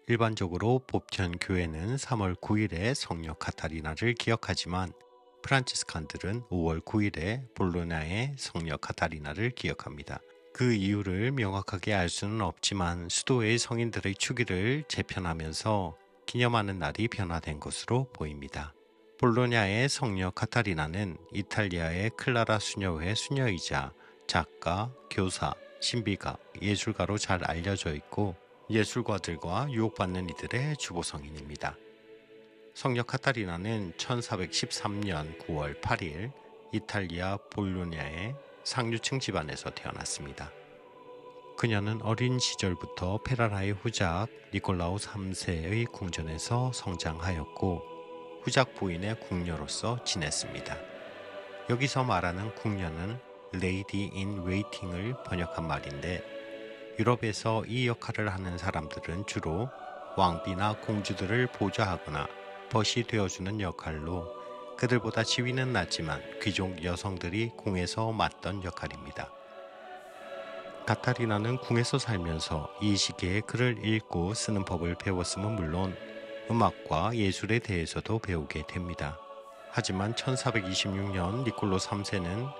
일반적으로 보편 교회는 3월 9일에 성녀 카타리나를 기억하지만 프란치스칸들은 5월 9일에 볼로냐의 성녀 카타리나를 기억합니다. 그 이유를 명확하게 알 수는 없지만 수도의 성인들의 축일을 재편하면서 기념하는 날이 변화된 것으로 보입니다. 볼로냐의 성녀 카타리나는 이탈리아의 클라라 수녀회 수녀이자 작가, 교사, 신비가, 예술가로 잘 알려져 있고 예술가들과 유혹받는 이들의 주보성인입니다. 성녀 카타리나는 1413년 9월 8일 이탈리아 볼로냐의 상류층 집안에서 태어났습니다. 그녀는 어린 시절부터 페라라의 후작 니콜라우 3세의 궁전에서 성장하였고 후작 부인의 궁녀로서 지냈습니다. 여기서 말하는 궁녀는 레이디 인 웨이팅을 번역한 말인데 유럽에서 이 역할을 하는 사람들은 주로 왕비나 공주들을 보좌하거나 벗이 되어주는 역할로 그들보다 지위는 낮지만 귀족 여성들이 궁에서 맡던 역할입니다. 카타리나는 궁에서 살면서 이 시기에 글을 읽고 쓰는 법을 배웠음은 물론 음악과 예술에 대해서도 배우게 됩니다. 하지만 1426년 니콜로 3세는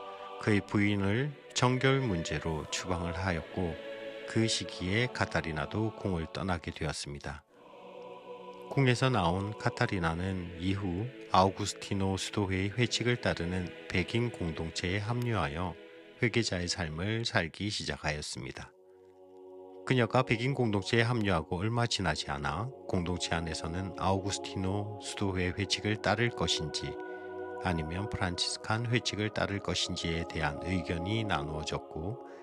그의 부인을 정결 문제로 추방을 하였고 그 시기에 카타리나도 궁을 떠나게 되었습니다. 궁에서 나온 카타리나는 이후 아우구스티노 수도회의 회칙을 따르는 백인 공동체에 합류하여 회계자의 삶을 살기 시작하였습니다. 그녀가 백인 공동체에 합류하고 얼마 지나지 않아 공동체 안에서는 아우구스티노 수도회 회칙을 따를 것인지 아니면 프란치스칸 회칙을 따를 것인지에 대한 의견이 나누어졌고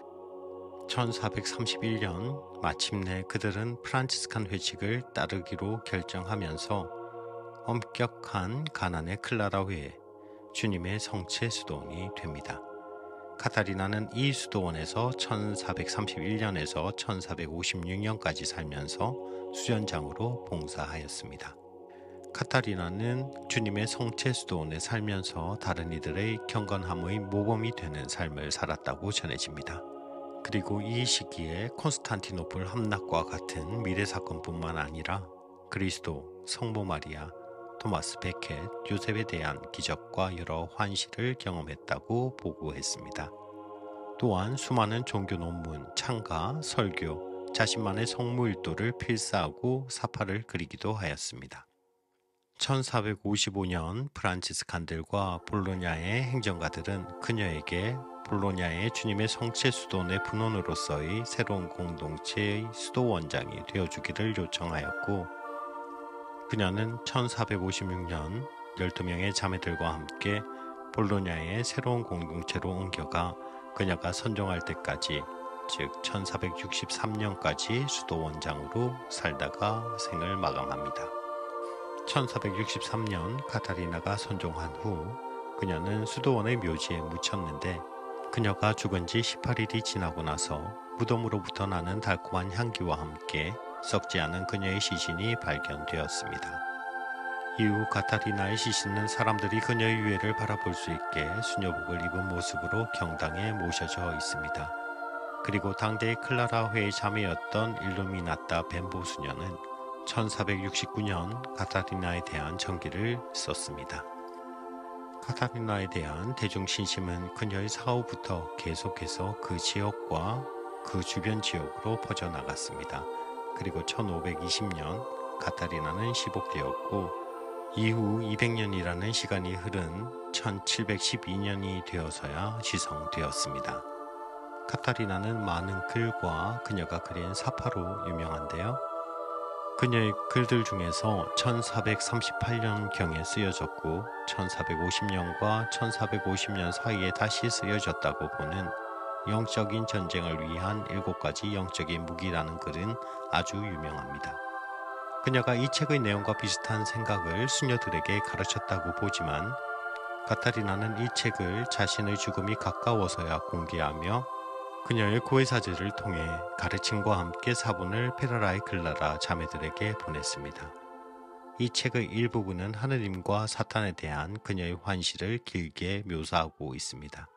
1431년 마침내 그들은 프란치스칸 회칙을 따르기로 결정하면서 엄격한 가난의 클라라회 주님의 성체 수도원이 됩니다. 카타리나는 이 수도원에서 1431년에서 1456년까지 살면서 수련장으로 봉사하였습니다. 카타리나는 주님의 성체 수도원에 살면서 다른 이들의 경건함의 모범이 되는 삶을 살았다고 전해집니다. 그리고 이 시기에 콘스탄티노플 함락과 같은 미래 사건뿐만 아니라 그리스도, 성모 마리아, 토마스 베켓, 요셉에 대한 기적과 여러 환시를 경험했다고 보고했습니다. 또한 수많은 종교 논문, 창가, 설교, 자신만의 성무일도를 필사하고 사파를 그리기도 하였습니다. 1455년 프란치스칸들과 볼로냐의 행정가들은 그녀에게 볼로냐의 주님의 성체 수도원의 분원으로서의 새로운 공동체의 수도원장이 되어주기를 요청하였고 그녀는 1456년 12명의 자매들과 함께 볼로냐의 새로운 공동체로 옮겨가 그녀가 선종할 때까지 즉 1463년까지 수도원장으로 살다가 생을 마감합니다. 1463년 카타리나가 선종한 후 그녀는 수도원의 묘지에 묻혔는데 그녀가 죽은 지 18일이 지나고 나서 무덤으로부터 나는 달콤한 향기와 함께 썩지 않은 그녀의 시신이 발견되었습니다. 이후 카타리나의 시신은 사람들이 그녀의 유해를 바라볼 수 있게 수녀복을 입은 모습으로 경당에 모셔져 있습니다. 그리고 당대의 클라라 회의 자매였던 일루미나타 벤보 수녀는 1469년 카타리나에 대한 전기를 썼습니다. 카타리나에 대한 대중신심은 그녀의 사후부터 계속해서 그 지역과 그 주변 지역으로 퍼져나갔습니다. 그리고 1520년 카타리나는 시복되었고 이후 200년이라는 시간이 흐른 1712년이 되어서야 지성되었습니다. 카타리나는 많은 글과 그녀가 그린 사파로 유명한데요. 그녀의 글들 중에서 1438년경에 쓰여졌고 1450년과 1450년 사이에 다시 쓰여졌다고 보는 영적인 전쟁을 위한 7가지 영적인 무기라는 글은 아주 유명합니다. 그녀가 이 책의 내용과 비슷한 생각을 수녀들에게 가르쳤다고 보지만 카타리나는 이 책을 자신의 죽음이 가까워서야 공개하며 그녀의 고해사제를 통해 가르침과 함께 사본을 페라라의 클라라 자매들에게 보냈습니다. 이 책의 일부분은 하느님과 사탄에 대한 그녀의 환시를 길게 묘사하고 있습니다.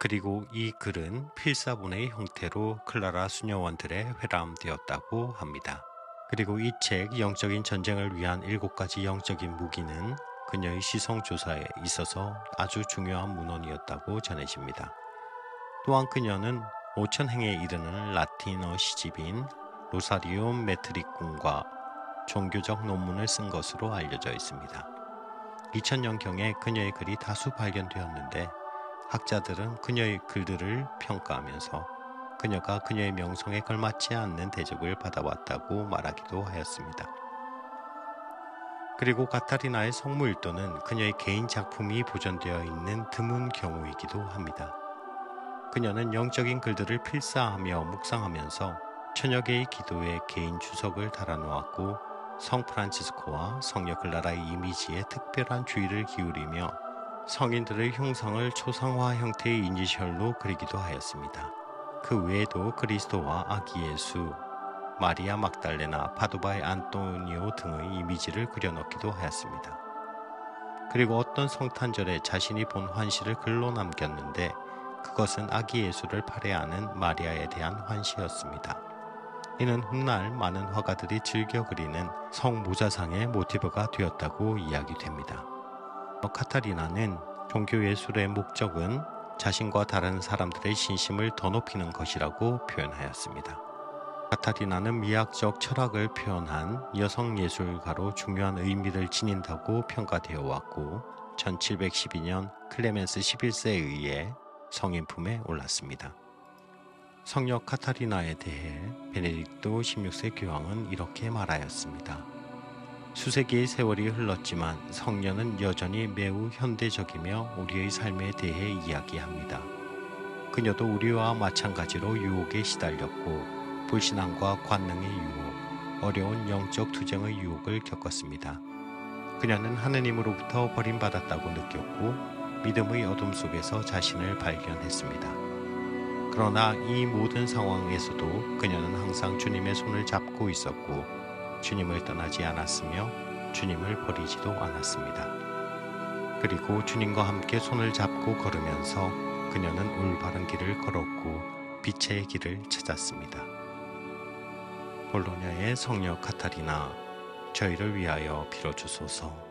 그리고 이 글은 필사본의 형태로 클라라 수녀원들에 회람되었다고 합니다. 그리고 이 책 영적인 전쟁을 위한 7가지 영적인 무기는 그녀의 시성 조사에 있어서 아주 중요한 문헌이었다고 전해집니다. 또한 그녀는 5,000행에 이르는 라틴어 시집인 로사리움 메트리쿰과 종교적 논문을 쓴 것으로 알려져 있습니다. 2000년경에 그녀의 글이 다수 발견되었는데 학자들은 그녀의 글들을 평가하면서 그녀가 그녀의 명성에 걸맞지 않는 대접을 받아왔다고 말하기도 하였습니다. 그리고 카타리나의 성무일도는 그녀의 개인 작품이 보존되어 있는 드문 경우이기도 합니다. 그녀는 영적인 글들을 필사하며 묵상하면서 천여 개의 기도에 개인 주석을 달아놓았고 성 프란치스코와 성녀 클라라의 이미지에 특별한 주의를 기울이며 성인들의 흉상을 초상화 형태의 이니셜로 그리기도 하였습니다. 그 외에도 그리스도와 아기 예수, 마리아 막달레나 파도바의 안토니오 등의 이미지를 그려넣기도 하였습니다. 그리고 어떤 성탄절에 자신이 본 환시를 글로 남겼는데 그것은 아기 예수를 팔애하는 마리아에 대한 환시였습니다. 이는 훗날 많은 화가들이 즐겨 그리는 성모자상의 모티브가 되었다고 이야기됩니다. 카타리나는 종교 예술의 목적은 자신과 다른 사람들의 신심을 더 높이는 것이라고 표현하였습니다. 카타리나는 미학적 철학을 표현한 여성 예술가로 중요한 의미를 지닌다고 평가되어 왔고 1712년 클레멘스 11세에 의해 성인품에 올랐습니다. 성녀 카타리나에 대해 베네딕토 16세 교황은 이렇게 말하였습니다. 수세기의 세월이 흘렀지만 성녀는 여전히 매우 현대적이며 우리의 삶에 대해 이야기합니다. 그녀도 우리와 마찬가지로 유혹에 시달렸고 불신앙과 관능의 유혹, 어려운 영적 투쟁의 유혹을 겪었습니다. 그녀는 하느님으로부터 버림받았다고 느꼈고 믿음의 어둠 속에서 자신을 발견했습니다. 그러나 이 모든 상황에서도 그녀는 항상 주님의 손을 잡고 있었고 주님을 떠나지 않았으며 주님을 버리지도 않았습니다. 그리고 주님과 함께 손을 잡고 걸으면서 그녀는 올바른 길을 걸었고 빛의 길을 찾았습니다. 볼로냐의 성녀 카타리나, 저희를 위하여 빌어주소서.